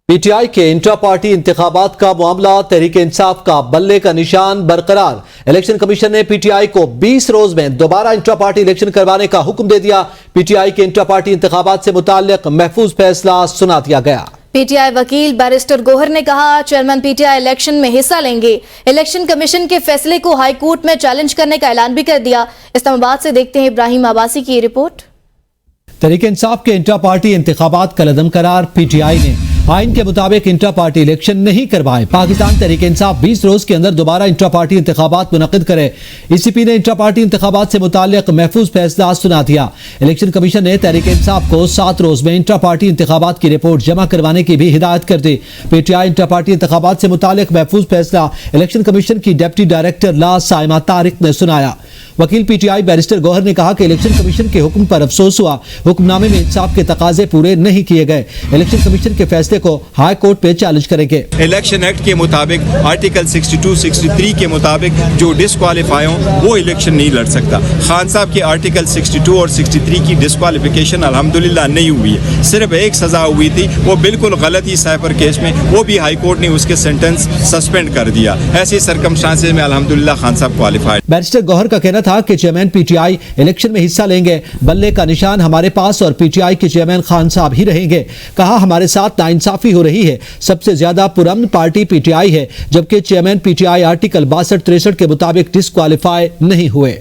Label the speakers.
Speaker 1: پی ٹی آئی کے intra party انتخابات کا معاملہ تحریک انصاف کا بلے کا نشان برقرار۔ الیکشن کمیشن نے پی ٹی آئی کو 20 روز میں دوبارہ انٹرا پارٹی الیکشن کروانے کا حکم دے دیا۔ پی ٹی آئی کے انٹرا پارٹی انتخابات سے متعلق محفوظ فیصلہ سنا دیا گیا۔
Speaker 2: پی ٹی آئی وکیل بیرسٹر گوہر نے کہا chairman P T I election میں حصہ لیں گے۔ الیکشن کمیشن کے فیصلے کو ہائی کورٹ میں چیلنج کرنے کا اعلان بھی کر دیا۔ اسلام آباد سے دیکھتے ہیں ابراہیم عباسی کی یہ رپورٹ۔
Speaker 1: تحریک انصاف کے انٹرا پارٹی انتخابات کا عدم قرار۔ پی ٹی آئی نے آئین کے مطابق انٹرا پارٹی الیکشن نہیں کروائے۔ پاکستان تحریک انصاف 20 روز کے اندر دوبارہ انٹرا پارٹی انتخابات منعقد کرے۔ ای سی پی نے انٹرا پارٹی انتخابات سے متعلق محفوظ فیصلہ سنا دیا۔ الیکشن کمیشن نے تحریک انصاف کو 7 روز میں انٹرا پارٹی انتخابات کی رپورٹ جمع کروانے کی بھی ہدایت کر دی۔ پی ٹی آئی انٹرا پارٹی انتخابات سے متعلق محفوظ فیصلہ الیکشن کمیشن کی deputy director law Saima Tariq نے سنایا۔ وکیل پی ٹی آئی بیرسٹر گوہر نے کہا کہ الیکشن کمیشن کے حکم پر افسوس ہوا۔ حکم نامے میں انصاف کے تقاضے پورے نہیں کیے گئے۔ الیکشن کمیشن کے فیصلے کو ہائی کورٹ پہ چیلنج کریں گے۔
Speaker 3: الیکشن ایکٹ کے مطابق آرٹیکل 62-63 کے مطابق جو ڈسکوالیفائی ہوں وہ الیکشن نہیں لڑ سکتا۔ خان صاحب کے آرٹیکل 62 اور 63 کی ڈسکوالیفیکیشن الحمدللہ نہیں ہوئی ہے، صرف ایک سزا ہوئی تھی، وہ بالکل غلط ہی سائبر کیس میں، وہ بھی ہائی کورٹ نے اس کے سینٹنس سسپینڈ کر دیا۔ ایسی سرکمسٹانسز میں الحمدللہ خان صاحب کوالیفائڈ۔
Speaker 1: بیرسٹر گوہر کا کہنا تھا کہ chairman P T I election میں حصہ لیں گے۔ بلے کا نشان ہمارے پاس اور پی ٹی آئی کے چیئرمین خان صاحب ہی رہیں گے۔ کہا ہمارے ساتھ ناانصافی ہو رہی ہے۔ سب سے زیادہ پرامن پارٹی پی ٹی آئی ہے، جبکہ چیئرمین پی ٹی آئی آرٹیکل 62-63 کے مطابق ڈسکوالیفائی نہیں ہوئے۔